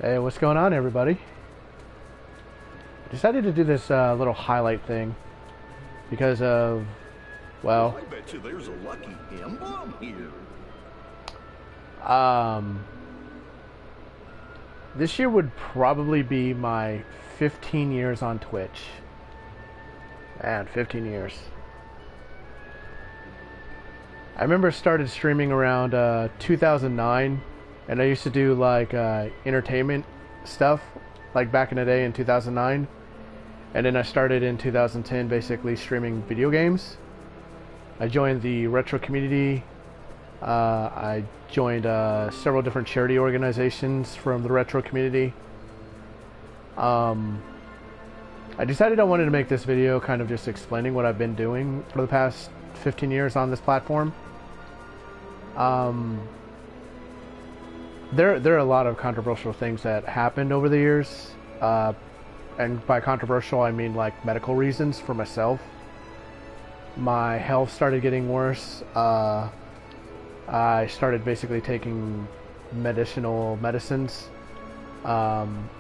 Hey, what's going on, everybody? Decided to do this little highlight thing because of, Well, well, I bet you there's a lucky emblem here. um, this year would probably be my 15 years on Twitch. Man, 15 years. I remember started streaming around 2009, and I used to do like entertainment stuff, like back in the day in 2009. And then I started in 2010 basically streaming video games. I joined the retro community. I joined several different charity organizations from the retro community. I decided I wanted to make this video kind of just explaining what I've been doing for the past 15 years on this platform. There are a lot of controversial things that happened over the years. And by controversial, I mean like medical reasons for myself. My health started getting worse. I started basically taking medicinal medicines.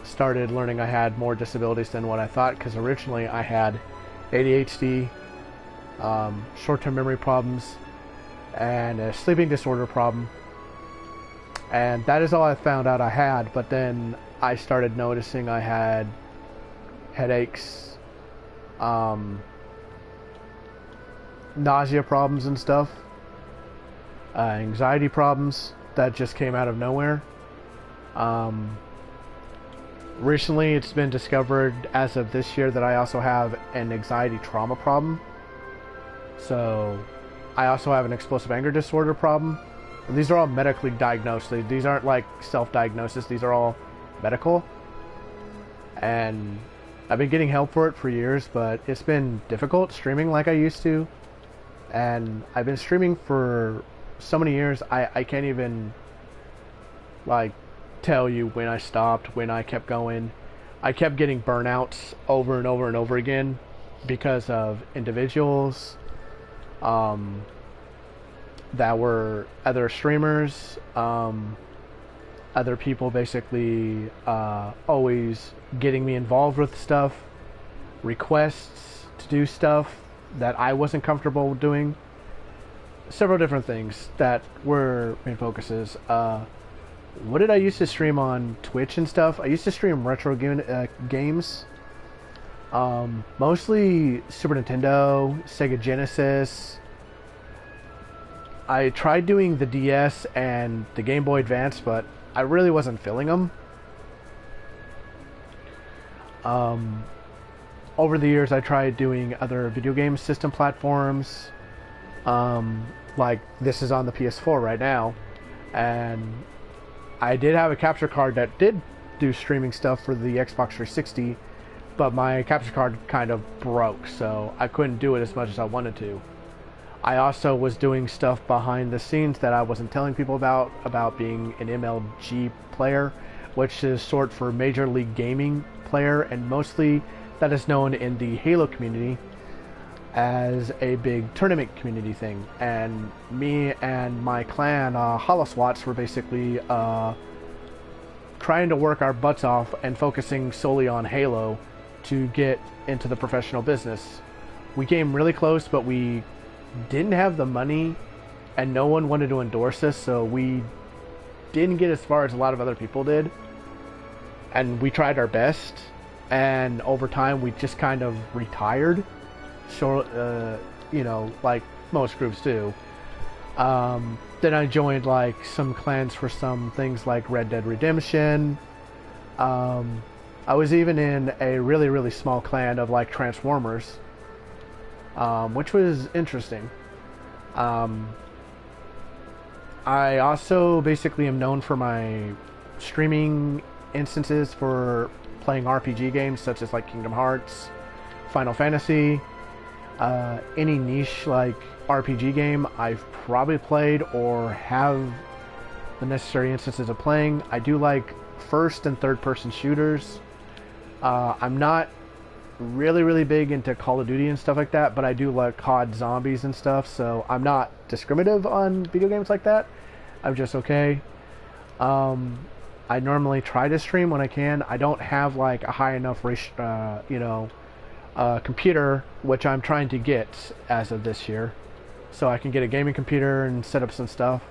Started learning I had more disabilities than what I thought, because originally I had ADHD, short-term memory problems, and a sleeping disorder problem. And that is all I found out I had, but then I started noticing I had headaches, nausea problems and stuff, anxiety problems that just came out of nowhere. Recently it's been discovered as of this year that I also have an anxiety trauma problem. So I also have an explosive anger disorder problem. And these are all medically diagnosed. These aren't like self-diagnosis. These are all medical. And I've been getting help for it for years, but it's been difficult streaming like I used to. And I've been streaming for so many years, I can't even like tell you when I stopped, when I kept going. I kept getting burnouts over and over and over again because of individuals that were other streamers, other people basically always getting me involved with stuff, requests to do stuff that I wasn't comfortable doing. Several different things that were main focuses. What did I used to stream on Twitch and stuff? I used to stream retro games. Mostly Super Nintendo, Sega Genesis. I tried doing the DS and the Game Boy Advance, but I really wasn't feeling them. Over the years, I tried doing other video game system platforms. Like this is on the PS4 right now, and I did have a capture card that did do streaming stuff for the Xbox 360, but my capture card kind of broke, so I couldn't do it as much as I wanted to. I also was doing stuff behind the scenes that I wasn't telling people about being an MLG player, which is short for Major League Gaming player, and mostly that is known in the Halo community as a big tournament community thing. And me and my clan, HoloSwats, were basically trying to work our butts off and focusing solely on Halo to get into the professional business. We came really close, but we didn't have the money and no one wanted to endorse us, so we didn't get as far as a lot of other people did. And we tried our best, and over time we just kind of retired. Sure, you know, like most groups do. Then I joined like some clans for some things like Red Dead Redemption. I was even in a really, really small clan of like Transformers, which was interesting. I also basically am known for my streaming instances for playing RPG games such as like Kingdom Hearts, Final Fantasy. Any niche like RPG game I've probably played or have the necessary instances of playing. I do like first and third person shooters. I'm not really big into Call of Duty and stuff like that, but I do like COD Zombies and stuff, so I'm not discriminative on video games like that. I'm just okay. I normally try to stream when I can. I don't have like a high enough computer, which I'm trying to get as of this year, so I can get a gaming computer and set up some stuff.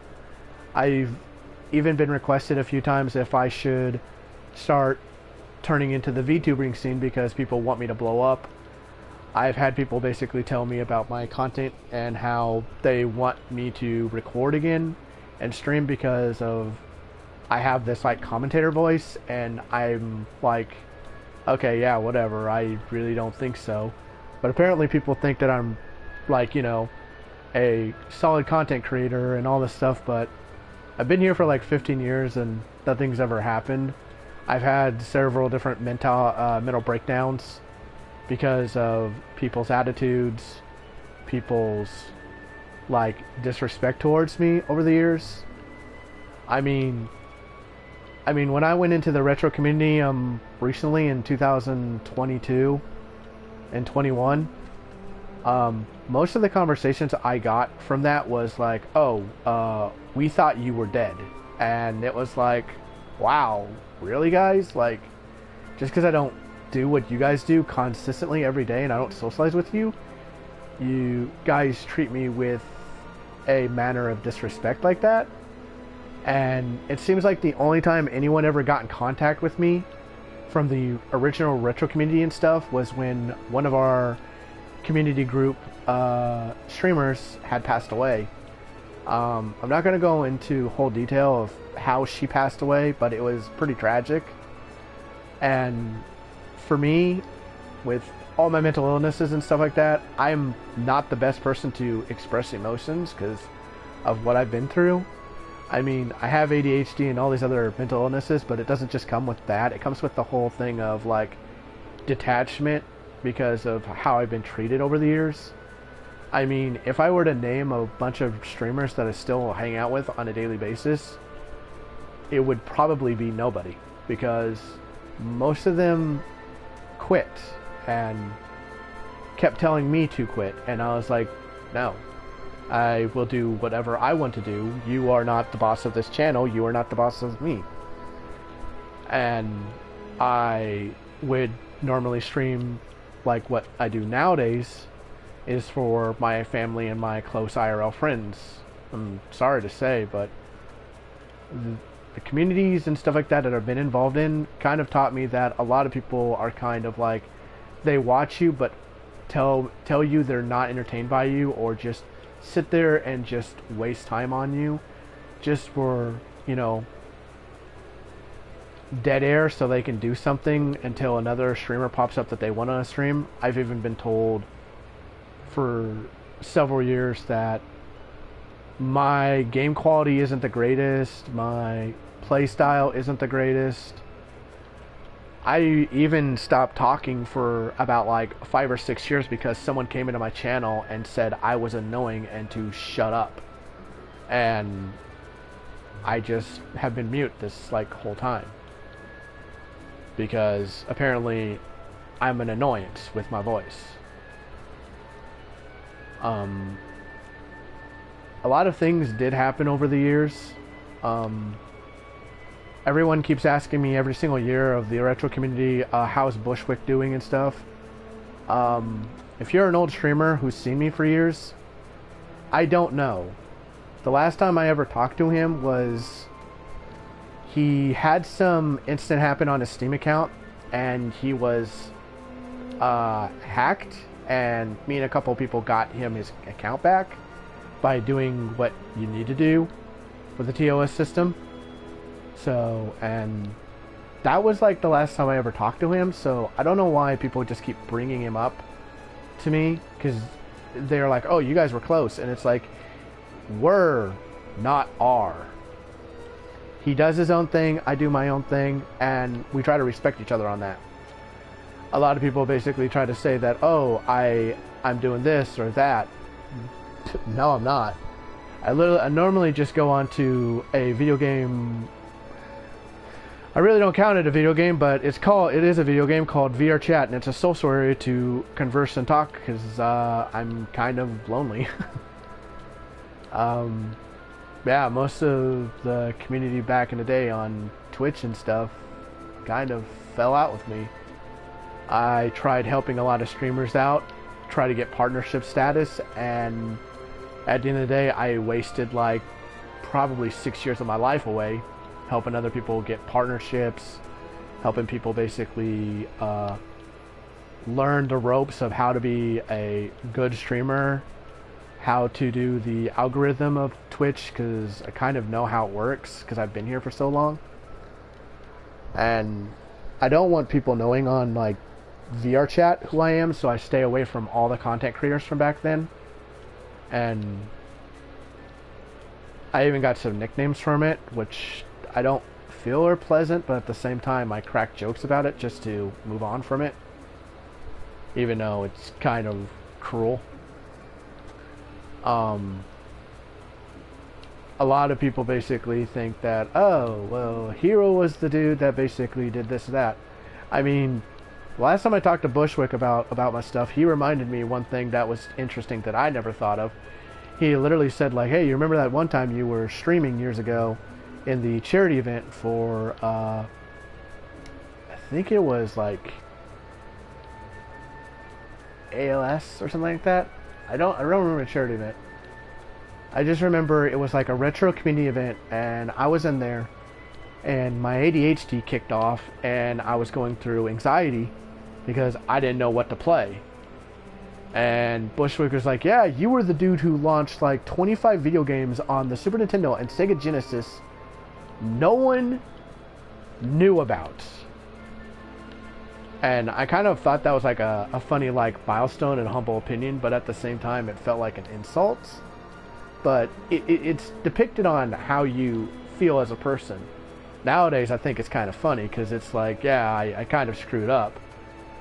I've even been requested a few times if I should start turning into the VTubing scene because people want me to blow up. I've had people basically tell me about my content and how they want me to record again and stream because of I have this like commentator voice, and I'm like, okay, yeah, whatever. I really don't think so. But apparently people think that I'm like, a solid content creator and all this stuff, but I've been here for like 15 years and nothing's ever happened. I've had several different mental breakdowns because of people's attitudes, people's like disrespect towards me over the years. I mean, when I went into the retro community recently in 2022 and 21, most of the conversations I got from that was like, oh, we thought you were dead. And it was like, wow, really, guys? Like, just because I don't do what you guys do consistently every day and I don't socialize with you, you guys treat me with a manner of disrespect like that. And it seems like the only time anyone ever got in contact with me from the original retro community and stuff was when one of our community group streamers had passed away. I'm not going to go into whole detail of how she passed away, but it was pretty tragic. And for me, with all my mental illnesses and stuff like that, I'm not the best person to express emotions because of what I've been through. I mean, I have ADHD and all these other mental illnesses, but it doesn't just come with that. It comes with the whole thing of like detachment because of how I've been treated over the years. I mean, if I were to name a bunch of streamers that I still hang out with on a daily basis, it would probably be nobody, because most of them quit and kept telling me to quit, and I was like, no, I will do whatever I want to do. You are not the boss of this channel. You are not the boss of me. And I would normally stream like what I do nowadays is for my family and my close IRL friends. I'm sorry to say, but the communities and stuff like that I've been involved in kind of taught me that a lot of people are kind of like, they watch you but tell you they're not entertained by you, or just sit there and just waste time on you just for, dead air so they can do something until another streamer pops up that they want to stream. I've even been told for several years that my game quality isn't the greatest, my play style isn't the greatest. I even stopped talking for about like 5 or 6 years because someone came into my channel and said I was annoying and to shut up. And I just have been mute this like whole time, because apparently I'm an annoyance with my voice. A lot of things did happen over the years. Everyone keeps asking me every single year of the retro community, how's Bushwick doing and stuff. If you're an old streamer who's seen me for years, I don't know. The last time I ever talked to him was, he had some incident happen on his Steam account and he was hacked, and me and a couple people got him his account back by doing what you need to do with the TOS system. So, and that was like the last time I ever talked to him, so I don't know why people just keep bringing him up to me, because they're like, oh, you guys were close, and it's like, we're not are. He does his own thing, I do my own thing, and we try to respect each other on that. A lot of people basically try to say that, oh, I'm doing this or that. No, I'm not. I normally just go on to a video game. I really don't count it a video game, but it is a video game called VR Chat, and it's a social area to converse and talk, because I'm kind of lonely. Yeah, most of the community back in the day on Twitch and stuff kind of fell out with me. I tried helping a lot of streamers out, try to get partnership status, and at the end of the day, I wasted like probably 6 years of my life away helping other people get partnerships, helping people basically learn the ropes of how to be a good streamer, how to do the algorithm of Twitch, because I kind of know how it works because I've been here for so long. And I don't want people knowing on like VR chat who I am, so I stay away from all the content creators from back then. And I even got some nicknames from it, which I don't feel are pleasant, but at the same time I crack jokes about it just to move on from it, even though it's kind of cruel. A lot of people basically think that, oh, well, Hero was the dude that basically did this, that. I mean, last time I talked to Bushwick about my stuff, he reminded me one thing that was interesting that I never thought of. He literally said, like, hey, you remember that one time you were streaming years ago in the charity event for, I think it was like ALS or something like that. I don't remember the charity event. I just remember it was like a retro community event, and I was in there, and my ADHD kicked off, and I was going through anxiety because I didn't know what to play. And Bushwick was like, yeah, you were the dude who launched like 25 video games on the Super Nintendo and Sega Genesis no one knew about. And I kind of thought that was like a funny like milestone and humble opinion, but at the same time it felt like an insult. But it's depicted on how you feel as a person. Nowadays I think it's kind of funny because it's like, yeah, I kind of screwed up.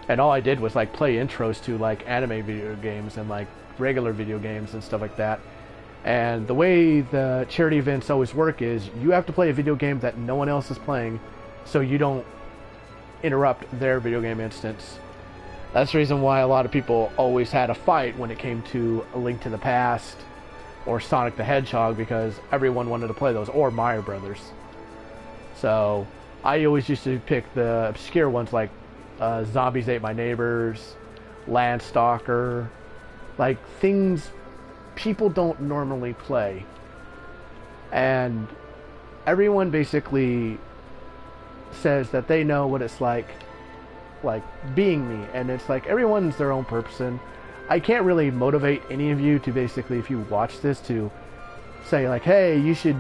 And all I did was like play intros to like anime video games and like regular video games and stuff like that. And the way the charity events always work is you have to play a video game that no one else is playing so you don't interrupt their video game instance. That's the reason why a lot of people always had a fight when it came to A Link to the Past or Sonic the Hedgehog, because everyone wanted to play those, or Mario Brothers. So I always used to pick the obscure ones like Zombies Ate My Neighbors, Landstalker, like things people don't normally play. And everyone basically says that they know what it's like being me, and it's like everyone's their own person. I can't really motivate any of you to basically, if you watch this, to say like, hey, you should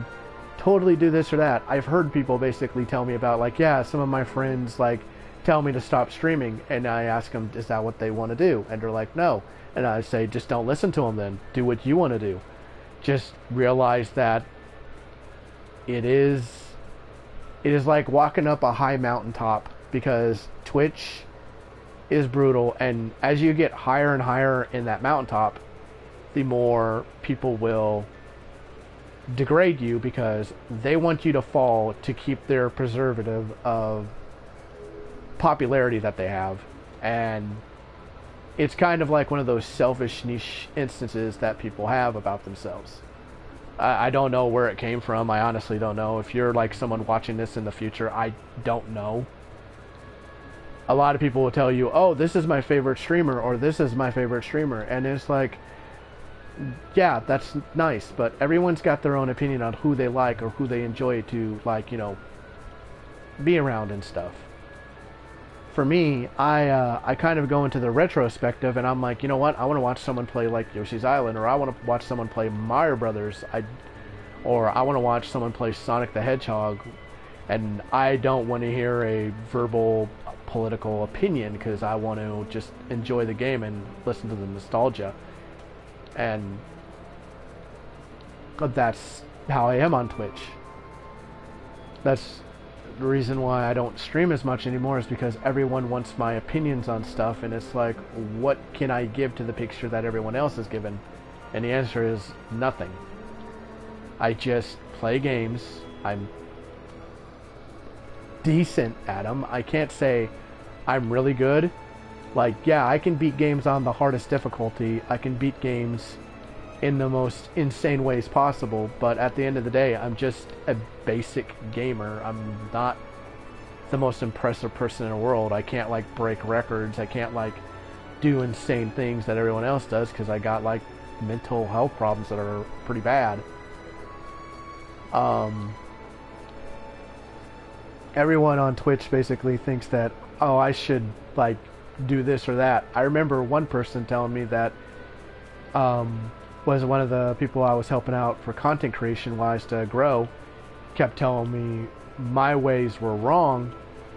totally do this or that. I've heard people basically tell me about like, yeah, some of my friends like tell me to stop streaming, and I ask them, is that what they want to do? And they're like, no. And I say, just don't listen to them then. Do what you want to do. Just realize that it is like walking up a high mountaintop, because Twitch is brutal, and as you get higher and higher in that mountaintop, the more people will degrade you because they want you to fall to keep their preservative of popularity that they have. And it's kind of like one of those selfish niche instances that people have about themselves. I don't know where it came from. I honestly don't know. If you're like someone watching this in the future, I don't know. A lot of people will tell you, oh, this is my favorite streamer, or this is my favorite streamer. And it's like, yeah, that's nice, but everyone's got their own opinion on who they like or who they enjoy to, like, you know, be around and stuff. For me, I kind of go into the retrospective, and I'm like, you know what, I want to watch someone play like Yoshi's Island, or I want to watch someone play Mario Brothers, or I want to watch someone play Sonic the Hedgehog, and I don't want to hear a verbal political opinion, because I want to just enjoy the game and listen to the nostalgia. And that's how I am on Twitch. That's the reason why I don't stream as much anymore, is because everyone wants my opinions on stuff, and it's like, what can I give to the picture that everyone else is given? And the answer is nothing. I just play games. I'm decent at them. I can't say I'm really good. Like, yeah, I can beat games on the hardest difficulty. I can beat games in the most insane ways possible, but at the end of the day, I'm just a basic gamer. I'm not the most impressive person in the world. I can't like break records. I can't like do insane things that everyone else does because I got like mental health problems that are pretty bad. Everyone on Twitch basically thinks that, oh, I should like do this or that. I remember one person telling me that was one of the people I was helping out for content creation wise to grow, kept telling me my ways were wrong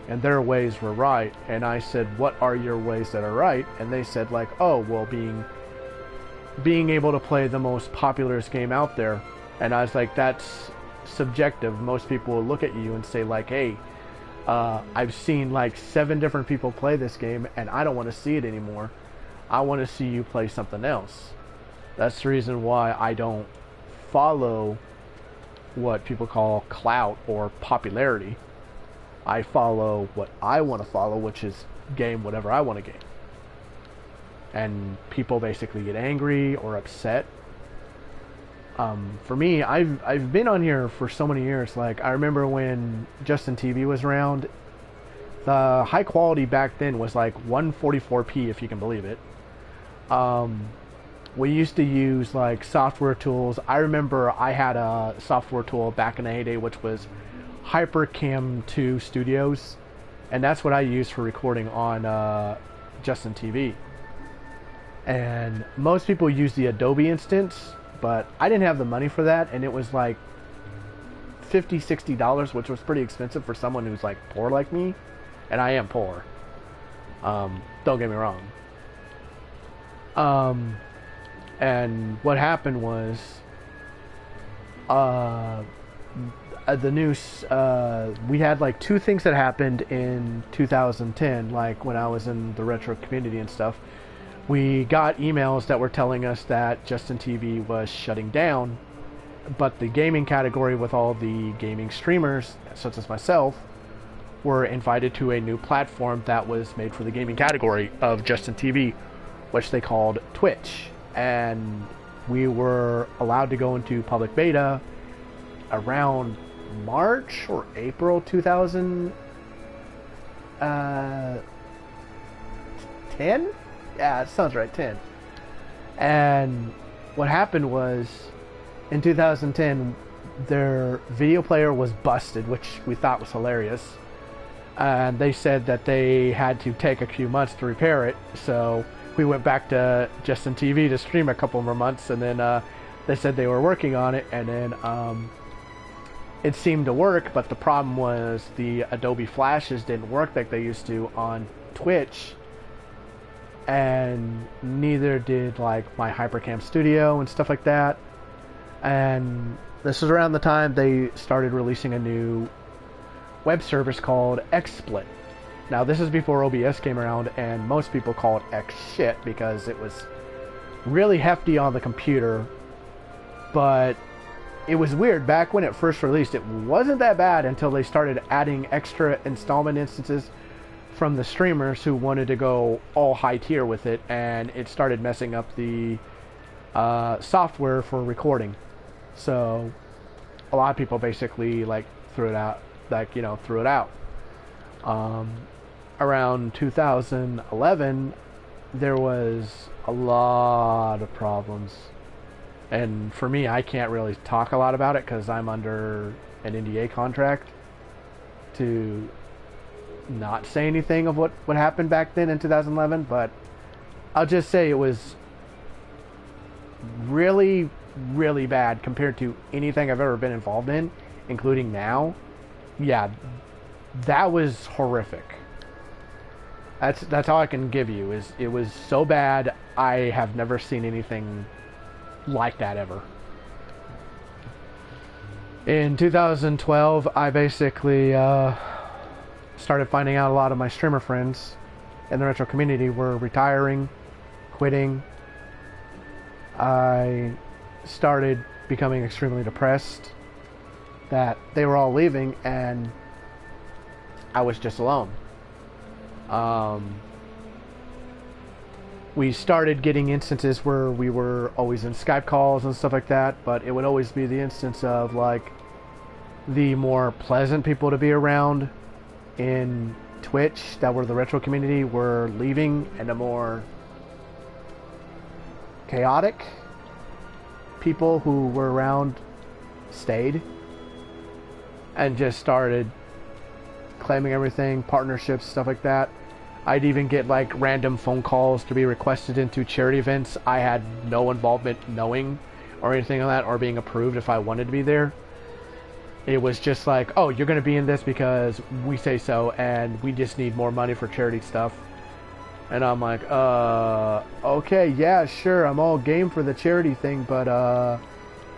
and their ways were right. And I said, what are your ways that are right? And they said like, oh, well, being able to play the most popularest game out there. And I was like, that's subjective. Most people will look at you and say like, hey, I've seen like 7 different people play this game and I don't want to see it anymore. I want to see you play something else. That's the reason why I don't follow what people call clout or popularity. I follow what I want to follow, which is game whatever I want to game. And people basically get angry or upset. For me, I've been on here for so many years. Like, I remember when Justin TV was around, the high quality back then was like 144p, if you can believe it. We used to use like software tools. I remember I had a software tool back in the heyday, which was HyperCam 2 Studios, and that's what I used for recording on Justin TV. And most people use the Adobe instance, but I didn't have the money for that, and it was like $50-$60, which was pretty expensive for someone who's like poor like me, and I am poor. Don't get me wrong. And what happened was, the news, we had like 2 things that happened in 2010, like when I was in the retro community and stuff. We got emails that were telling us that Justin TV was shutting down, but the gaming category with all the gaming streamers, such as myself, were invited to a new platform that was made for the gaming category of Justin TV, which they called Twitch. And we were allowed to go into public beta around March or April 2010? Yeah, it sounds right, 10. And what happened was, in 2010, their video player was busted, which we thought was hilarious. And they said that they had to take a few months to repair it, so we went back to Justin TV to stream a couple more months, and then they said they were working on it, and then it seemed to work, but the problem was the Adobe Flashes didn't work like they used to on Twitch, and neither did like my HyperCam Studio and stuff like that. And this was around the time they started releasing a new web service called XSplit. Now, this is before OBS came around, and most people call it X-Shit because it was really hefty on the computer, but it was weird. Back when it first released, it wasn't that bad until they started adding extra installment instances from the streamers who wanted to go all high tier with it, and it started messing up the software for recording. So a lot of people basically like threw it out. Around 2011, there was a lot of problems, and for me, I can't really talk a lot about it because I'm under an NDA contract to not say anything of what happened back then in 2011, but I'll just say it was really, really bad compared to anything I've ever been involved in, including now. Yeah, that was horrific. That's all I can give you. Is it was so bad. I have never seen anything like that ever. In 2012, I basically started finding out a lot of my streamer friends in the retro community were retiring, quitting. I started becoming extremely depressed that they were all leaving and I was just alone. We started getting instances where we were always in Skype calls and stuff like that, but it would always be the instance of like the more pleasant people to be around in Twitch that were the retro community were leaving, and the more chaotic people who were around stayed and just started claiming everything, partnerships, stuff like that. I'd even get like random phone calls to be requested into charity events I had no involvement knowing or anything like that, or being approved if I wanted to be there. It was just like, oh, you're going to be in this because we say so, and we just need more money for charity stuff. And I'm like, okay, yeah, sure, I'm all game for the charity thing, but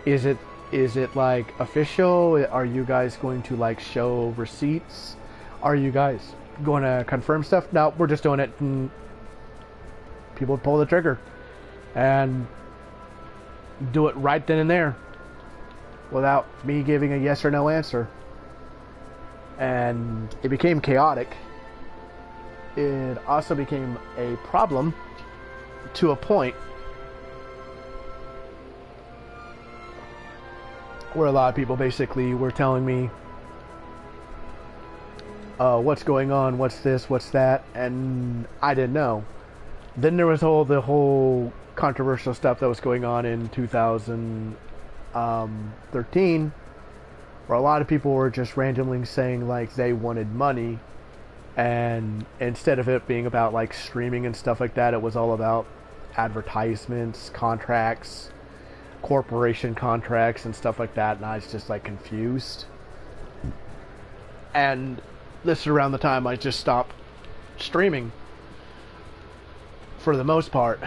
is it like official? Are you guys going to like show receipts? Are you guys going to confirm stuff? No, we're just doing it. And people pull the trigger and do it right then and there without me giving a yes or no answer. And it became chaotic. It also became a problem to a point where a lot of people basically were telling me, what's going on, what's this, what's that, and I didn't know. Then there was the whole controversial stuff that was going on in 2013, where a lot of people were just randomly saying like they wanted money, and instead of it being about like streaming and stuff like that, it was all about advertisements, contracts, corporation contracts and stuff like that, and I was just like confused. And this is around the time I just stopped streaming for the most part.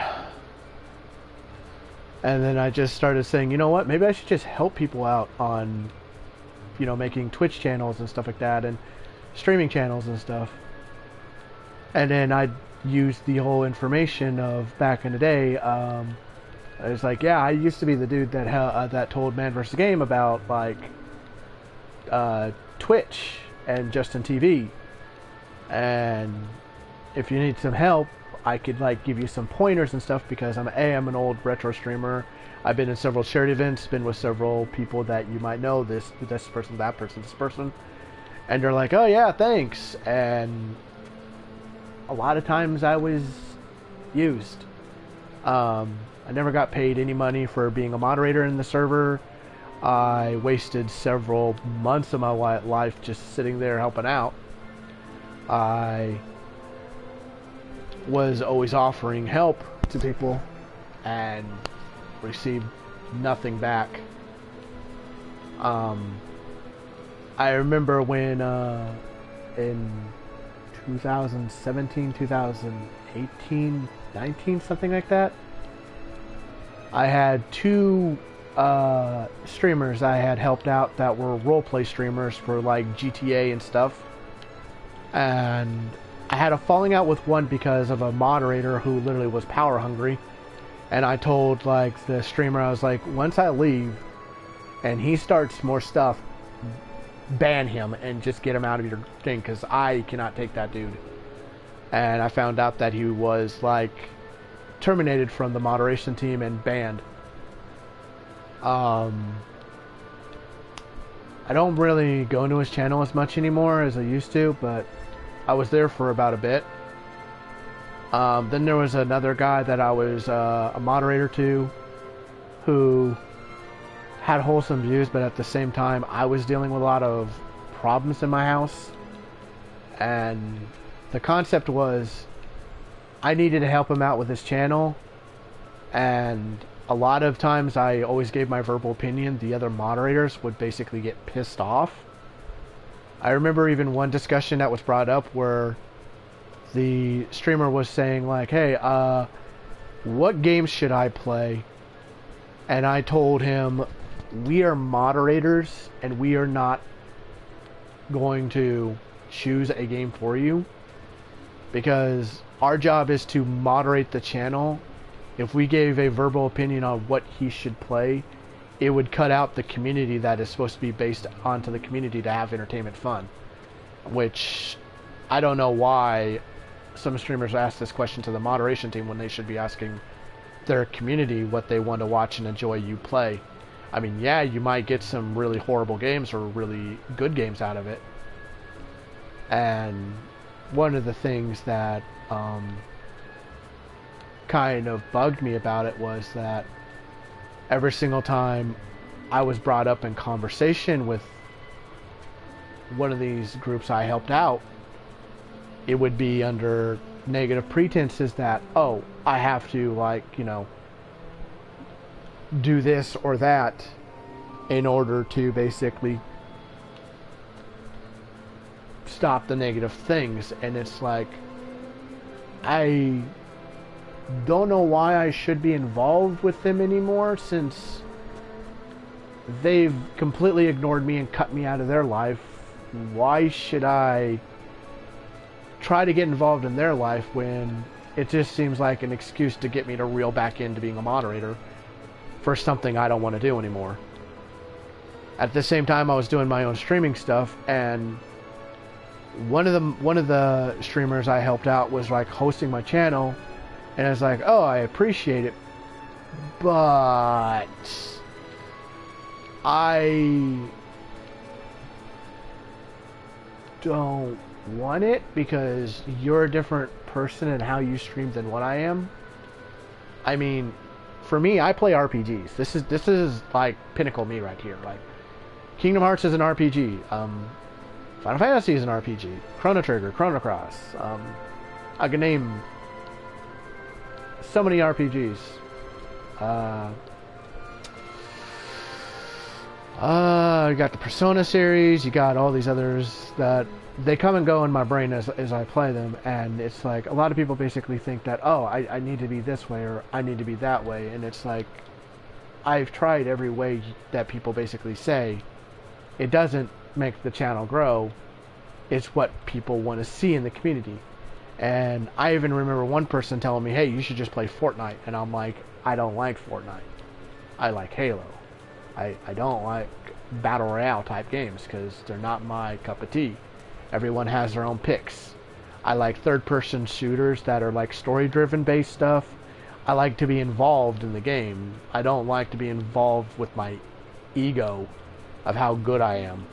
And then I just started saying, you know what, maybe I should just help people out on, you know, making Twitch channels and stuff like that, and streaming channels and stuff. And then I used the whole information of back in the day. I was like, yeah, I used to be the dude that that told Man vs. Game about like Twitch and Justin TV, and if you need some help, I could like give you some pointers and stuff, because I'm an old retro streamer. I've been in several charity events, been with several people that you might know, this person, that person, this person, and they're like, oh yeah, thanks. And a lot of times I was used. I never got paid any money for being a moderator in the server. I wasted several months of my life just sitting there helping out. I was always offering help to people and received nothing back. I remember when in 2017, 2018, 19, something like that, I had two streamers I had helped out that were roleplay streamers for like GTA and stuff, and I had a falling out with one because of a moderator who literally was power hungry. And I told like the streamer, I was like, once I leave and he starts more stuff, ban him and just get him out of your thing, because I cannot take that dude. And I found out that he was like terminated from the moderation team and banned. I don't really go into his channel as much anymore as I used to, but I was there for about a bit. Then there was another guy that I was a moderator to, who had wholesome views, but at the same time I was dealing with a lot of problems in my house. And the concept was I needed to help him out with his channel, and a lot of times I always gave my verbal opinion. The other moderators would basically get pissed off. I remember even one discussion that was brought up where the streamer was saying like, hey, what games should I play? And I told him, we are moderators and we are not going to choose a game for you, because our job is to moderate the channel. If we gave a verbal opinion on what he should play, it would cut out the community that is supposed to be based onto the community to have entertainment fun. Which, I don't know why some streamers ask this question to the moderation team when they should be asking their community what they want to watch and enjoy you play. I mean, yeah, you might get some really horrible games or really good games out of it, And one of the things that kind of bugged me about it was that every single time I was brought up in conversation with one of these groups I helped out, it would be under negative pretenses that, oh, I have to, like, you know, do this or that in order to basically stop the negative things. And it's like, I don't know why I should be involved with them anymore, since they've completely ignored me and cut me out of their life. Why should I try to get involved in their life when it just seems like an excuse to get me to reel back into being a moderator for something I don't want to do anymore? At the same time, I was doing my own streaming stuff, and one of the streamers I helped out was like hosting my channel, and I was like, oh, I appreciate it, but I don't want it because you're a different person in how you stream than what I am. I mean, for me, I play RPGs. This is like pinnacle me right here. Like, Kingdom Hearts is an RPG. Final Fantasy is an RPG. Chrono Trigger, Chrono Cross. I can name so many RPGs. You got the Persona series. You got all these others that they come and go in my brain as I play them, and it's like a lot of people basically think that, oh, I need to be this way or I need to be that way, and it's like, I've tried every way that people basically say. It doesn't make the channel grow. It's what people want to see in the community. And I even remember one person telling me, hey, you should just play Fortnite. And I'm like, I don't like Fortnite. I like Halo. I don't like Battle Royale type games because they're not my cup of tea. Everyone has their own picks. I like third-person shooters that are like story-driven based stuff. I like to be involved in the game. I don't like to be involved with my ego of how good I am.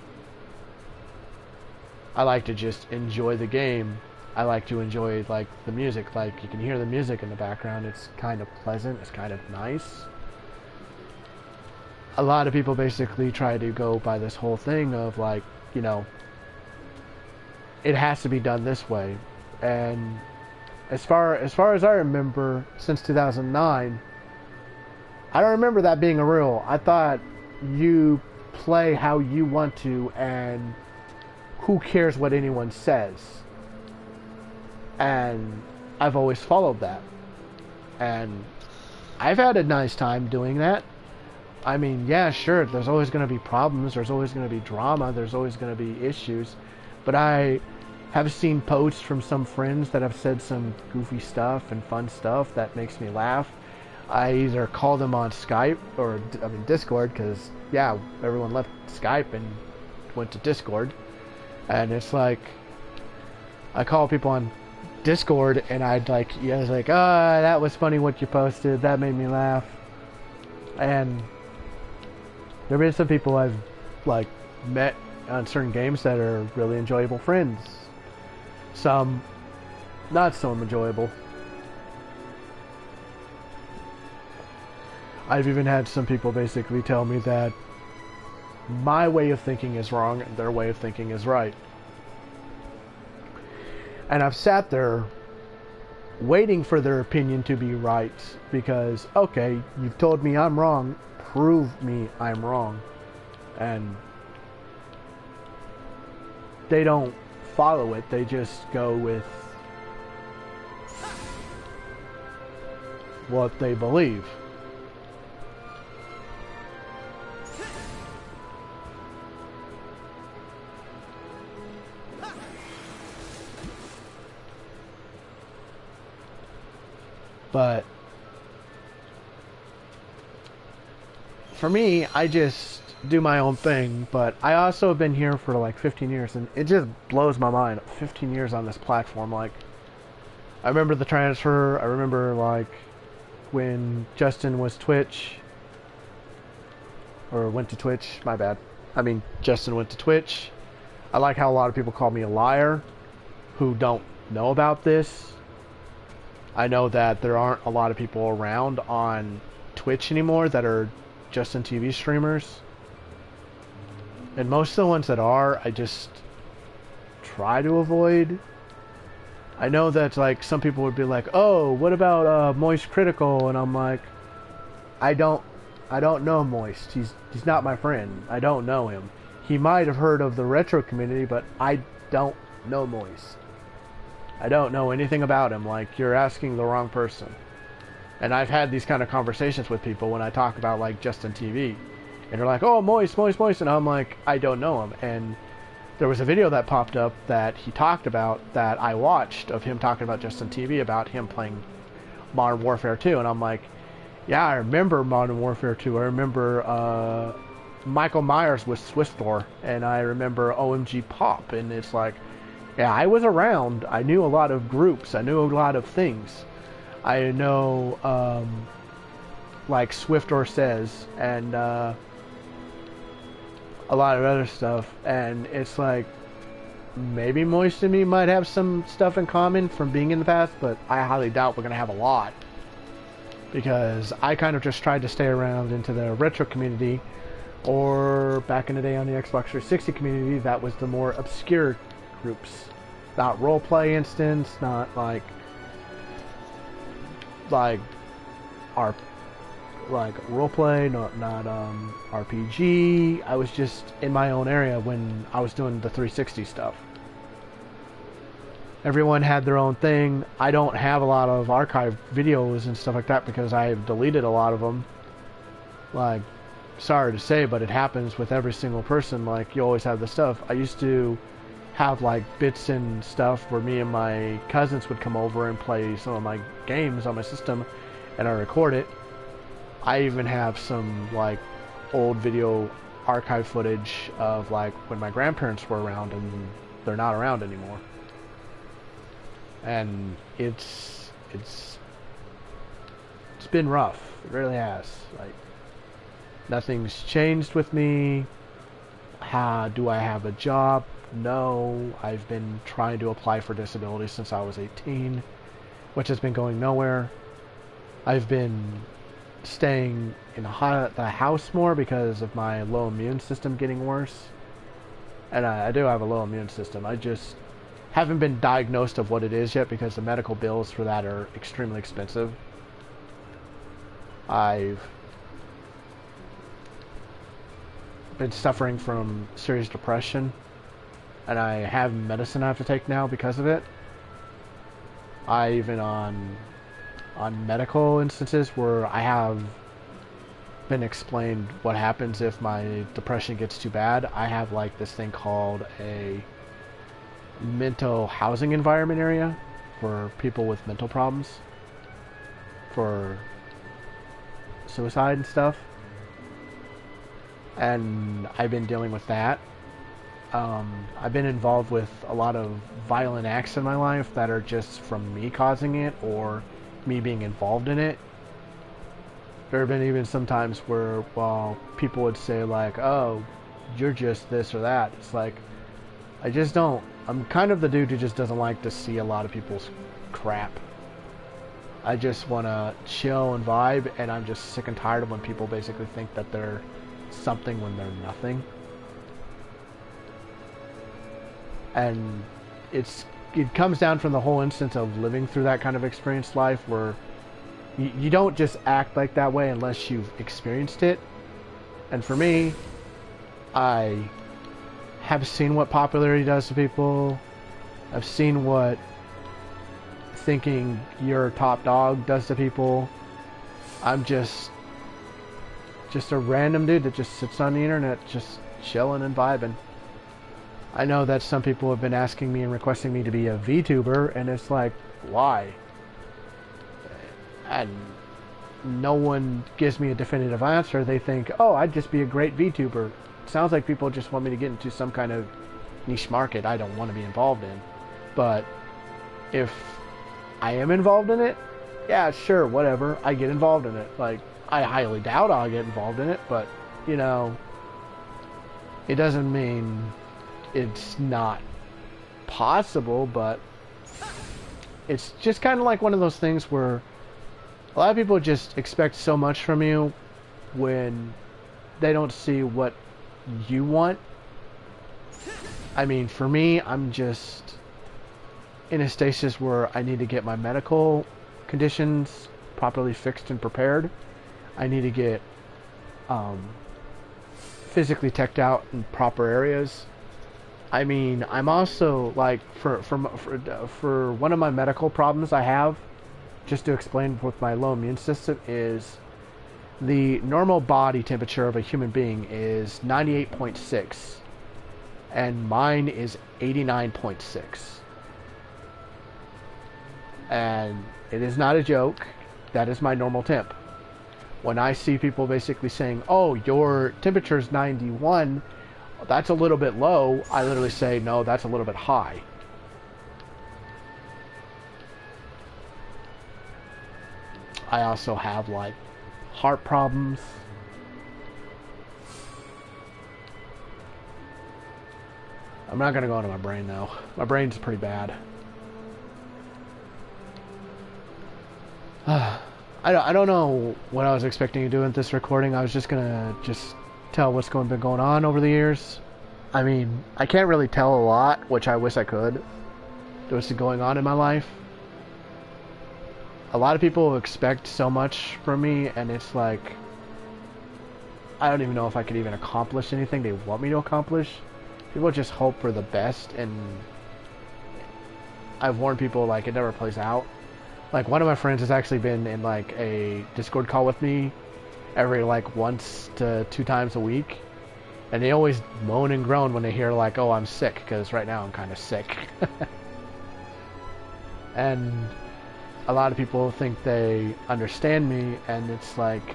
I like to just enjoy the game. I like to enjoy, like, the music. Like, you can hear the music in the background. It's kind of pleasant. It's kind of nice. A lot of people basically try to go by this whole thing of, like, you know, it has to be done this way. And as far as I remember, since 2009, I don't remember that being a rule. I thought you play how you want to, and who cares what anyone says. And I've always followed that, and I've had a nice time doing that. I mean, yeah, sure, there's always going to be problems, there's always going to be drama, there's always going to be issues, but I have seen posts from some friends that have said some goofy stuff and fun stuff that makes me laugh. I either call them on Skype or, I mean, Discord, because, yeah, everyone left Skype and went to Discord. And it's like, I call people on Discord, and I was like, oh, that was funny what you posted, that made me laugh. And there have been some people I've, like, met on certain games that are really enjoyable friends. Some not so enjoyable. I've even had some people basically tell me that my way of thinking is wrong and their way of thinking is right. And I've sat there waiting for their opinion to be right because, okay, you've told me I'm wrong, prove me I'm wrong. And they don't follow it, they just go with what they believe. But for me, I just do my own thing. But I also have been here for like 15 years, and it just blows my mind. 15 years on this platform. Like, I remember the transfer. I remember like when Justin was Twitch, or went to Twitch. My bad. I mean, Justin went to Twitch. I like how a lot of people call me a liar who don't know about this. I know that there aren't a lot of people around on Twitch anymore that are Justin TV streamers. And most of the ones that are, I just try to avoid. I know that like some people would be like, "Oh, what about Moist Critical?" And I'm like, I don't know Moist. He's not my friend. I don't know him. He might have heard of the retro community, but I don't know Moist. I don't know anything about him. Like, you're asking the wrong person. And I've had these kind of conversations with people when I talk about like Justin TV, and they're like, "Oh, Moist," and I'm like, I don't know him. And there was a video that popped up that he talked about that I watched of him talking about Justin TV, about him playing Modern Warfare 2, and I'm like, yeah, I remember Modern Warfare 2. I remember Michael Myers with Swiftdoor, and I remember OMG Pop, and it's like, yeah, I was around. I knew a lot of groups. I knew a lot of things. I know, like Swiftdoor Says, and a lot of other stuff, and it's like, maybe Moist and me might have some stuff in common from being in the past, but I highly doubt we're going to have a lot. Because I kind of just tried to stay around into the retro community, or back in the day on the Xbox 360 community, that was the more obscure groups. Not roleplay instance, not like roleplay, not RPG. I was just in my own area when I was doing the 360 stuff. Everyone had their own thing. I don't have a lot of archived videos and stuff like that because I've deleted a lot of them. Like, sorry to say, but it happens with every single person. Like, you always have the stuff. I used to have like bits and stuff where me and my cousins would come over and play some of my games on my system, and I record it. I even have some like old video archive footage of like when my grandparents were around, and they're not around anymore. And it's been rough. It really has. Like, nothing's changed with me. Do I have a job? No. I've been trying to apply for disability since I was 18, which has been going nowhere. I've been staying in the house more because of my low immune system getting worse. And I do have a low immune system. I just haven't been diagnosed of what it is yet because the medical bills for that are extremely expensive. I've been suffering from serious depression, and I have medicine I have to take now because of it. I even on medical instances where I have been explained what happens if my depression gets too bad. I have like this thing called a mental housing environment area for people with mental problems, for suicide and stuff, and I've been dealing with that. I've been involved with a lot of violent acts in my life that are just from me causing it or me being involved in it. There have been even some times where, well, people would say like, "Oh, you're just this or that." It's like, I just don't. I'm kind of the dude who just doesn't like to see a lot of people's crap. I just want to chill and vibe, and I'm just sick and tired of when people basically think that they're something when they're nothing. And it comes down from the whole instance of living through that kind of experienced life where you don't just act like that way unless you've experienced it. And for me, I have seen what popularity does to people. I've seen what thinking you're top dog does to people. I'm just a random dude that just sits on the internet just chilling and vibing. I know that some people have been asking me and requesting me to be a VTuber, and it's like, why? And no one gives me a definitive answer. They think, oh, I'd just be a great VTuber. It sounds like people just want me to get into some kind of niche market I don't want to be involved in. But if I am involved in it, yeah, sure, whatever. I get involved in it. Like, I highly doubt I'll get involved in it, but, you know, it doesn't mean it's not possible, but it's just kind of like one of those things where a lot of people just expect so much from you when they don't see what you want. I mean, for me, I'm just in a stasis where I need to get my medical conditions properly fixed and prepared. I need to get physically teched out in proper areas. I mean, I'm also like for one of my medical problems I have, just to explain with my low immune system, is the normal body temperature of a human being is 98.6 and mine is 89.6. And it is not a joke. That is my normal temp. When I see people basically saying, "Oh, your temperature is 91, that's a little bit low," I literally say, "No, that's a little bit high." I also have like heart problems. I'm not gonna go into my brain though. My brain's pretty bad. I don't know what I was expecting to do in this recording. I was just gonna tell what's been going on over the years. I mean, I can't really tell a lot, which I wish I could. What's going on in my life. A lot of people expect so much from me, and it's like I don't even know if I could even accomplish anything they want me to accomplish. People just hope for the best, and I've warned people like it never plays out. Like, one of my friends has actually been in like a Discord call with me every like once to 2 times a week, and they always moan and groan when they hear like, "Oh, I'm sick," because right now I'm kind of sick. And a lot of people think they understand me, and it's like,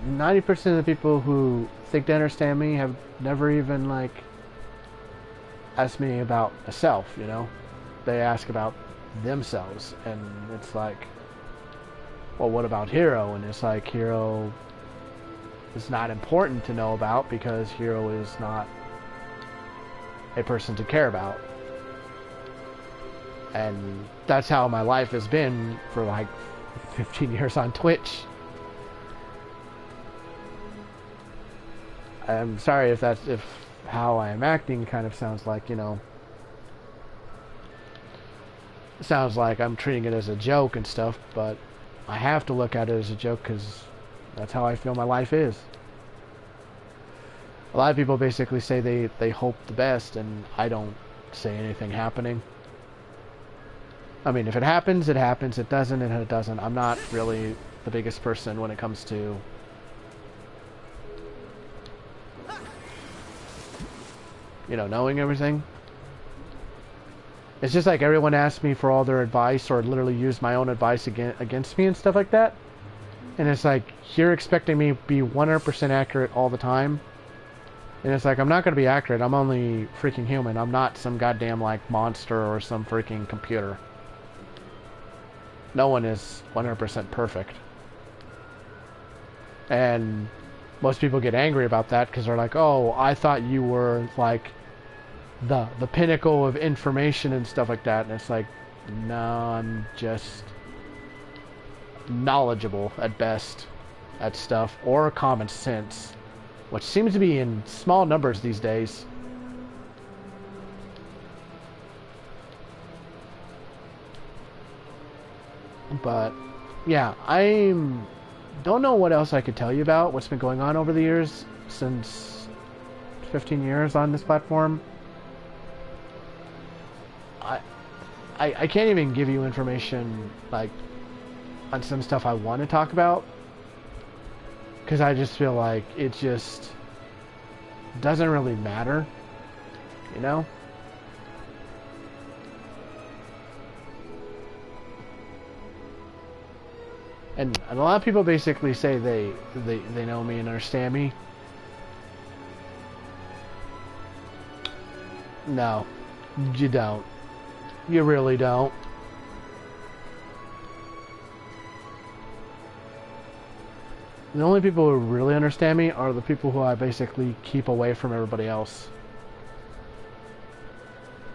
"90% of the people who think they understand me have never even like asked me about myself, you know? They ask about themselves," and it's like, "Well, what about Hero?" And it's like, Hero is not important to know about because Hero is not a person to care about. And that's how my life has been for like 15 years on Twitch. I'm sorry if how I am acting kind of sounds like, you know, sounds like I'm treating it as a joke and stuff, but I have to look at it as a joke because that's how I feel my life is. A lot of people basically say they hope the best, and I don't say anything happening. I mean, if it happens, it happens. It doesn't, it doesn't. I'm not really the biggest person when it comes to knowing everything. It's just like everyone asks me for all their advice or literally use my own advice against me and stuff like that. And it's like, you're expecting me to be 100% accurate all the time. And it's like, I'm not going to be accurate. I'm only freaking human. I'm not some goddamn like monster or some freaking computer. No one is 100% perfect. And most people get angry about that because they're like, "Oh, I thought you were like the pinnacle of information and stuff like that." And it's like, no, I'm just knowledgeable at best at stuff, or common sense, which seems to be in small numbers these days. But yeah, I don't know what else I could tell you about what's been going on over the years since 15 years on this platform. I can't even give you information like on some stuff I want to talk about, because I just feel like it just doesn't really matter, you know? And a lot of people basically say they know me and understand me. No, you don't. You really don't. The only people who really understand me are the people who I basically keep away from everybody else.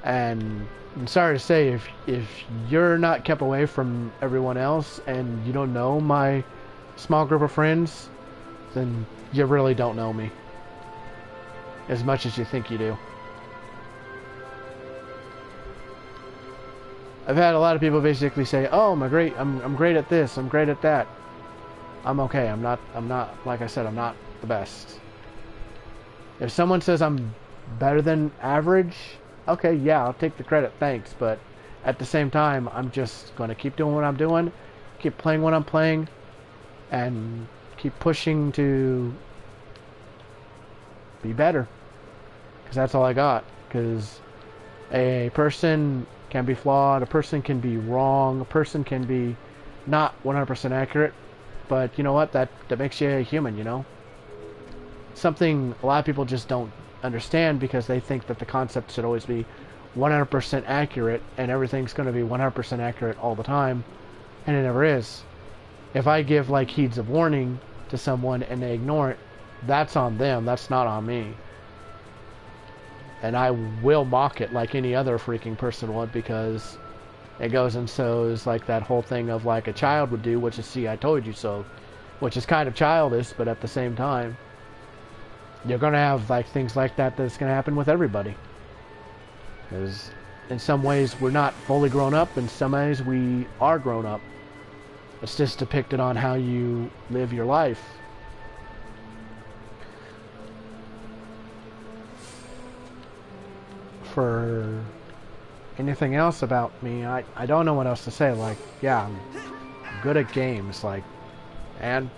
And I'm sorry to say, if you're not kept away from everyone else and you don't know my small group of friends, then you really don't know me as much as you think you do. I've had a lot of people basically say, "Oh, I'm great at this, I'm great at that." I'm okay. I'm not, like I said, I'm not the best. If someone says I'm better than average, okay, yeah, I'll take the credit, thanks. But at the same time, I'm just going to keep doing what I'm doing, keep playing what I'm playing, and keep pushing to be better. Because that's all I got. Because a person can be flawed, a person can be wrong, a person can be not 100% accurate. But you know what? That makes you a human, you know? Something a lot of people just don't understand because they think that the concept should always be 100% accurate and everything's going to be 100% accurate all the time. And it never is. If I give like heeds of warning to someone and they ignore it, that's on them. That's not on me. And I will mock it like any other freaking person would, because it goes and shows like that whole thing of like a child would do, which is, see, I told you so, which is kind of childish, but at the same time, you're going to have like things like that that's going to happen with everybody. Because in some ways we're not fully grown up, in some ways we are grown up. It's just depicted on how you live your life. For anything else about me, I don't know what else to say. Like, yeah, I'm good at games, like, and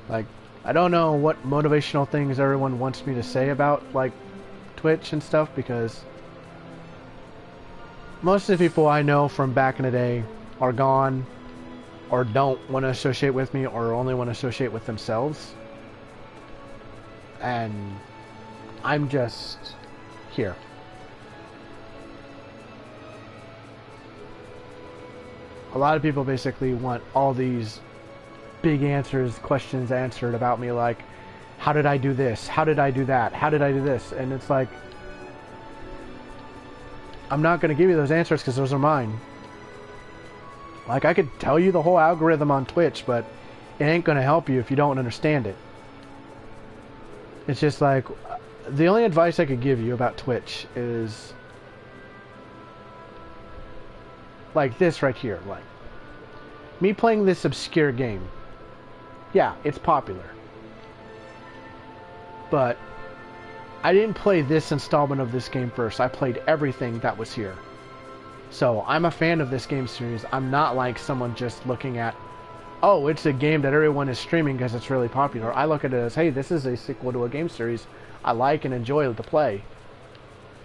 like, I don't know what motivational things everyone wants me to say about like Twitch and stuff, because most of the people I know from back in the day are gone, or don't want to associate with me, or only want to associate with themselves, and I'm just here. A lot of people basically want all these big answers, questions answered about me, like, how did I do this? How did I do that? How did I do this? And it's like, I'm not going to give you those answers because those are mine. Like, I could tell you the whole algorithm on Twitch, but it ain't going to help you if you don't understand it. It's just like, the only advice I could give you about Twitch is like this right here. Like, me playing this obscure game, yeah, it's popular, but I didn't play this installment of this game first. I played everything that was here. So I'm a fan of this game series. I'm not like someone just looking at, oh, it's a game that everyone is streaming because it's really popular. I look at it as, hey, this is a sequel to a game series I like and enjoy to play.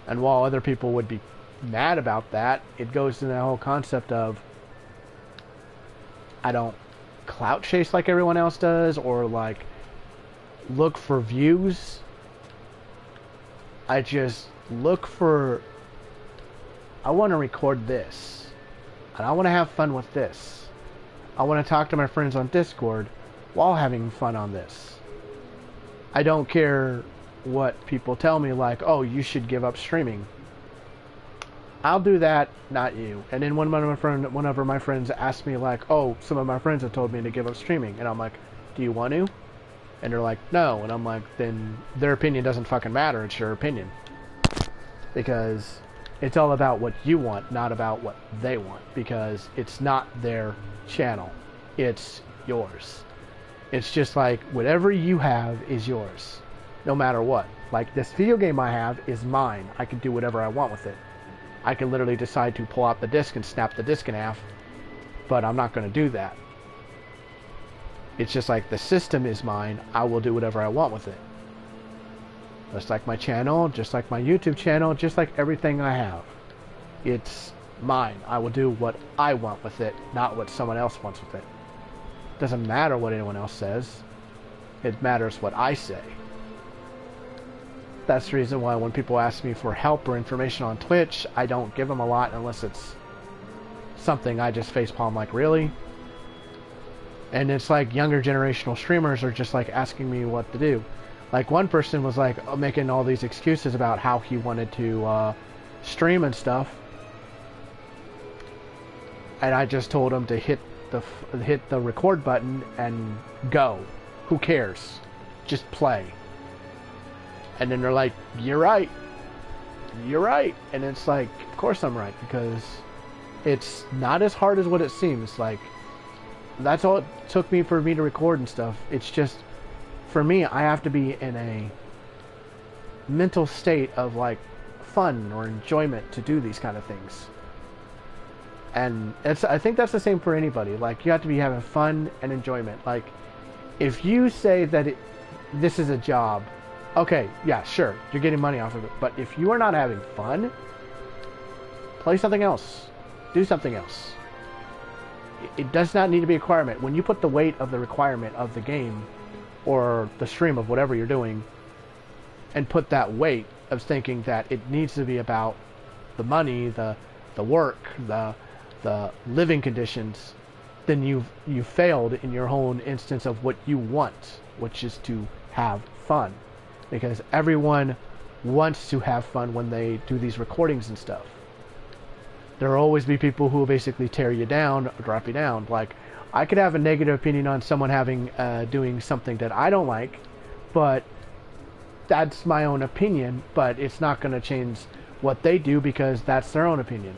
And while other people would be mad about that, it goes to the whole concept of, I don't clout chase like everyone else does, or like look for views. I just look for, I want to record this, and I want to have fun with this. I want to talk to my friends on Discord while having fun on this. I don't care what people tell me, like, oh, you should give up streaming. I'll do that, not you. And then one of my friends asked me, like, oh, some of my friends have told me to give up streaming. And I'm like, do you want to? And they're like, no. And I'm like, then their opinion doesn't fucking matter. It's your opinion. Because it's all about what you want, not about what they want. Because it's not their channel. It's yours. It's just like, whatever you have is yours. No matter what. Like, this video game I have is mine. I can do whatever I want with it. I can literally decide to pull out the disc and snap the disc in half, but I'm not going to do that. It's just like, the system is mine. I will do whatever I want with it. Just like my channel, just like my YouTube channel, just like everything I have. It's mine. I will do what I want with it, not what someone else wants with it. Doesn't matter what anyone else says. It matters what I say. That's the reason why when people ask me for help or information on Twitch, I don't give them a lot unless it's something I just facepalm, like, really? And it's like younger generational streamers are just like asking me what to do. Like one person was like making all these excuses about how he wanted to stream and stuff, and I just told him to hit the record button and go. Who cares? Just play. And then they're like, "You're right. You're right." And it's like, of course I'm right, because it's not as hard as what it seems. Like, that's all it took me for me to record and stuff. It's just, for me, I have to be in a mental state of like fun or enjoyment to do these kind of things. And I think that's the same for anybody. Like, you have to be having fun and enjoyment. Like, if you say that this is a job, okay, yeah, sure, you're getting money off of it. But if you are not having fun, play something else. Do something else. It does not need to be a requirement. When you put the weight of the requirement of the game or the stream of whatever you're doing, and put that weight of thinking that it needs to be about the money, the work, the living conditions, then you failed in your own instance of what you want, which is to have fun. Because everyone wants to have fun when they do these recordings and stuff. There will always be people who will basically tear you down or drop you down. Like, I could have a negative opinion on someone having doing something that I don't like, but that's my own opinion. But it's not going to change what they do, because that's their own opinion.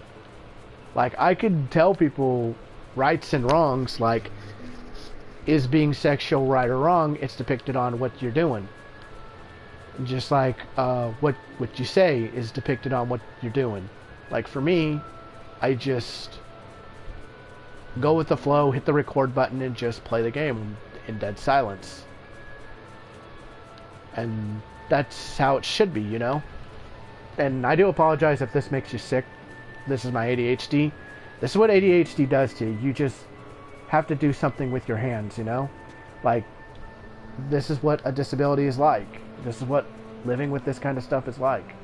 Like, I could tell people rights and wrongs, like, is being sexual right or wrong? It's depicted on what you're doing. Just like what you say is depicted on what you're doing. Like, for me, I just go with the flow, hit the record button, and just play the game in dead silence. And that's how it should be, you know? And I do apologize if this makes you sick. This is my ADHD. This is what ADHD does to you. You just have to do something with your hands, you know? Like, this is what a disability is like. This is what living with this kind of stuff is like.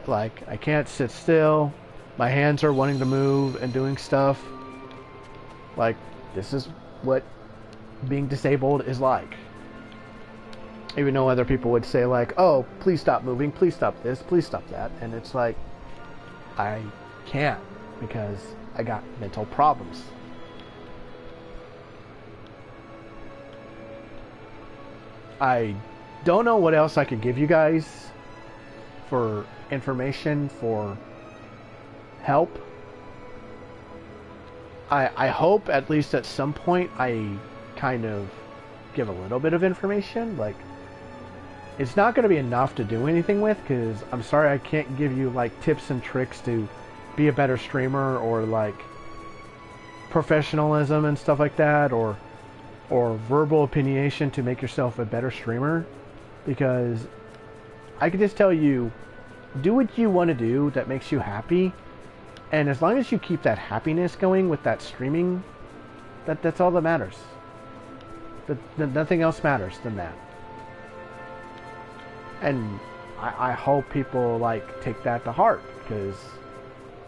Like, I can't sit still. My hands are wanting to move and doing stuff. Like, this is what being disabled is like. Even though other people would say, like, oh, please stop moving, please stop this, please stop that. And it's like, I can't, because I got mental problems. I don't know what else I could give you guys for information, for help. I hope at least at some point I kind of give a little bit of information. Like, it's not going to be enough to do anything with, because I'm sorry I can't give you like tips and tricks to be a better streamer, or like professionalism and stuff like that, or verbal opinionation to make yourself a better streamer. Because I can just tell you, do what you want to do that makes you happy, and as long as you keep that happiness going with that streaming, that's all that matters. Nothing else matters than that. And I hope people like take that to heart, because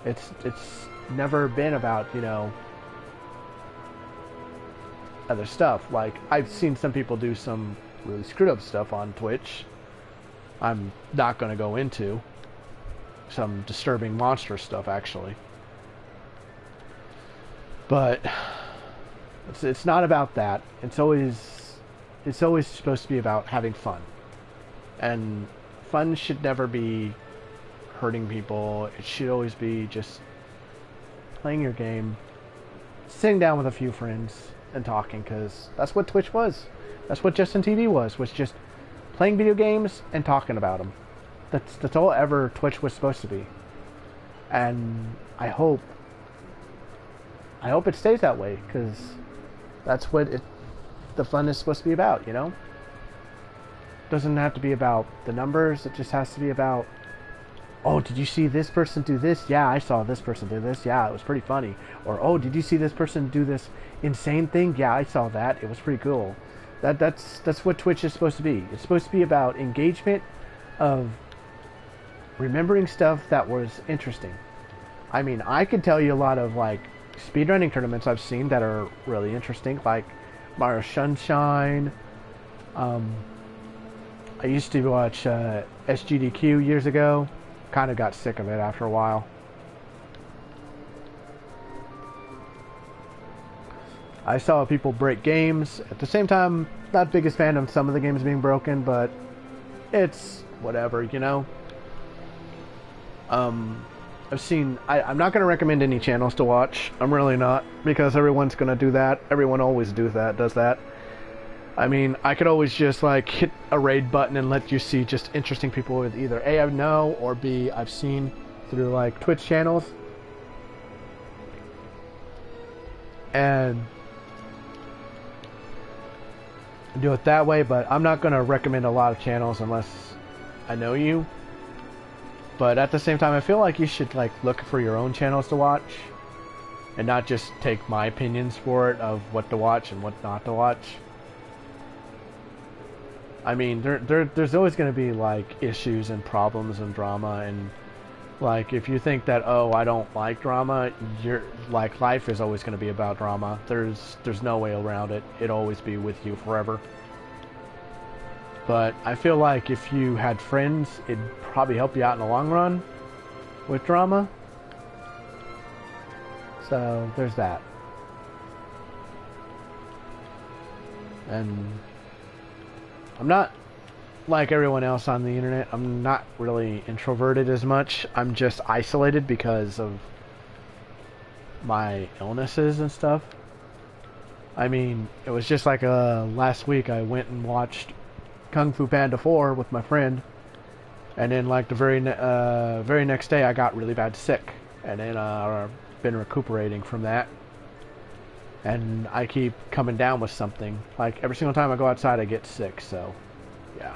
it's never been about, you know, other stuff. Like, I've seen some people do some really screwed up stuff on Twitch. I'm not going to go into some disturbing monster stuff, actually. But it's not about that. It's always supposed to be about having fun. And fun should never be hurting people. It should always be just playing your game, sitting down with a few friends and talking, because that's what Twitch was. That's what Justin TV was just playing video games and talking about them. That's all ever Twitch was supposed to be. And I hope it stays that way, because that's what the fun is supposed to be about, you know? It doesn't have to be about the numbers. It just has to be about, oh, did you see this person do this? Yeah, I saw this person do this. Yeah, it was pretty funny. Or, oh, did you see this person do this insane thing? Yeah, I saw that. It was pretty cool. That's what Twitch is supposed to be. It's supposed to be about engagement, of remembering stuff that was interesting. I mean, I could tell you a lot of like speedrunning tournaments I've seen that are really interesting, like Mario Sunshine. I used to watch SGDQ years ago. Kind of got sick of it after a while. I saw people break games. At the same time, not biggest fan of some of the games being broken, but it's whatever, you know. I've seen... I'm not going to recommend any channels to watch. I'm really not, because everyone's going to do that. Everyone always does that. I mean, I could always just, like, hit a raid button and let you see just interesting people with either A, I know, or B, I've seen through, like, Twitch channels. And do it that way, but I'm not going to recommend a lot of channels unless I know you. But at the same time, I feel like you should like look for your own channels to watch and not just take my opinions for it of what to watch and what not to watch. I mean, there's always going to be like issues and problems and drama, and like if you think that, oh, I don't like drama, you're like, life is always going to be about drama. There's no way around it. It'll always be with you forever. But I feel like if you had friends, it'd probably help you out in the long run with drama. So there's that. And I'm not like everyone else on the internet. I'm not really introverted as much. I'm just isolated because of my illnesses and stuff. I mean, it was just like last week I went and watched Kung Fu Panda 4 with my friend, and then like the very next day I got really bad sick, and then I've been recuperating from that, and I keep coming down with something. Like every single time I go outside I get sick, so yeah.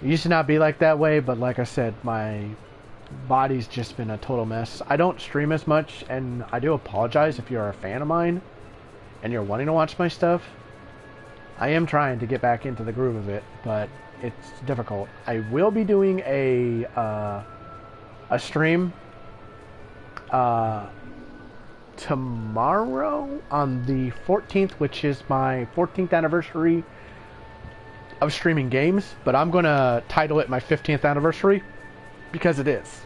It used to not be like that way, but like I said, my body's just been a total mess. I don't stream as much, and I do apologize if you're a fan of mine and you're wanting to watch my stuff. I am trying to get back into the groove of it, but it's difficult. I will be doing a stream tomorrow on the 14th, which is my 14th anniversary of streaming games, but I'm going to title it my 15th anniversary because it is.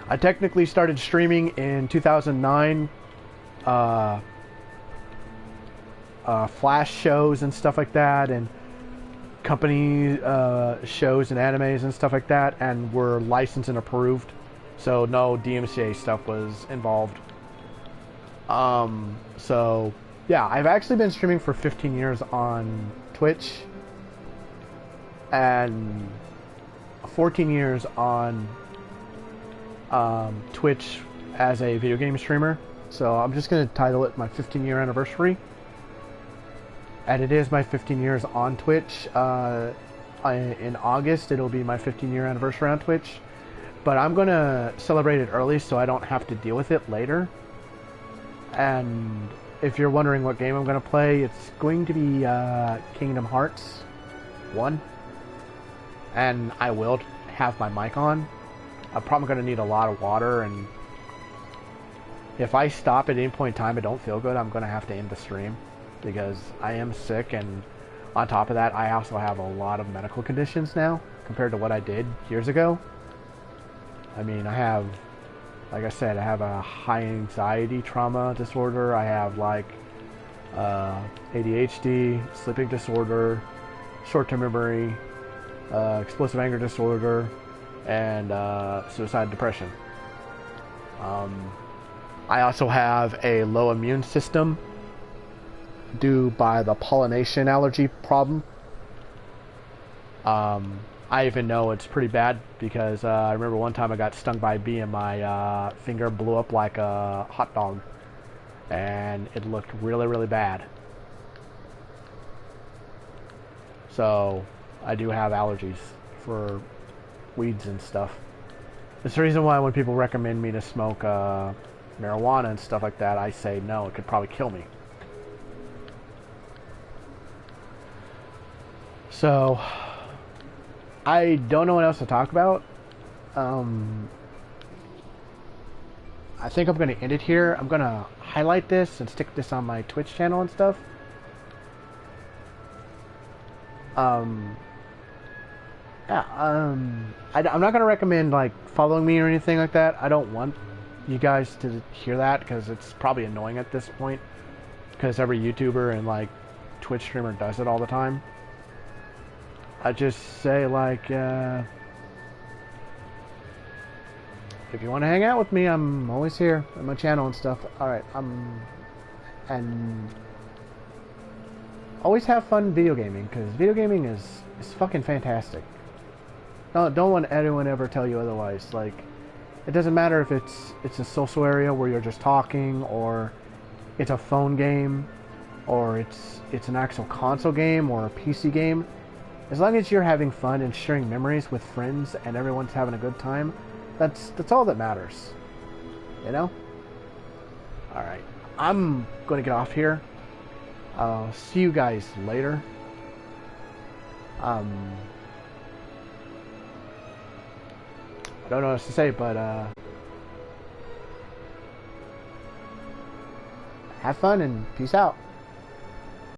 I technically started streaming in 2009, Flash shows and stuff like that, and company shows and animes and stuff like that, and were licensed and approved, so no DMCA stuff was involved. So yeah, I've actually been streaming for 15 years on Twitch and 14 years on Twitch as a video game streamer. So I'm just going to title it my 15-year anniversary. And it is my 15 years on Twitch. In August, it'll be my 15-year anniversary on Twitch. But I'm going to celebrate it early so I don't have to deal with it later. And if you're wondering what game I'm going to play, it's going to be Kingdom Hearts 1. And I will have my mic on. I'm probably going to need a lot of water, and if I stop at any point in time and don't feel good, I'm going to have to end the stream because I am sick, and on top of that, I also have a lot of medical conditions now compared to what I did years ago. I mean, I have, like I said, I have a high anxiety trauma disorder. I have like ADHD, sleeping disorder, short-term memory, explosive anger disorder, and suicide depression. I also have a low immune system due by the pollination allergy problem. I even know it's pretty bad because I remember one time I got stung by a bee and my finger blew up like a hot dog, and it looked really, really bad. So I do have allergies for weeds and stuff. It's the reason why when people recommend me to smoke marijuana and stuff like that, I say no, it could probably kill me. So I don't know what else to talk about. I think I'm going to end it here. I'm going to highlight this and stick this on my Twitch channel and stuff. Yeah, I'm not going to recommend, like, following me or anything like that. I don't want you guys to hear that, because it's probably annoying at this point. Because every YouTuber and, like, Twitch streamer does it all the time. I just say, like, if you want to hang out with me, I'm always here on my channel and stuff. Alright, and always have fun video gaming, because video gaming is fucking fantastic. Don't want anyone ever tell you otherwise. Like, it doesn't matter if it's a social area where you're just talking, or it's a phone game, or it's an actual console game or a PC game. As long as you're having fun and sharing memories with friends and everyone's having a good time, that's all that matters. You know? Alright. I'm going to get off here. I'll see you guys later. I don't know what else to say, but have fun and peace out.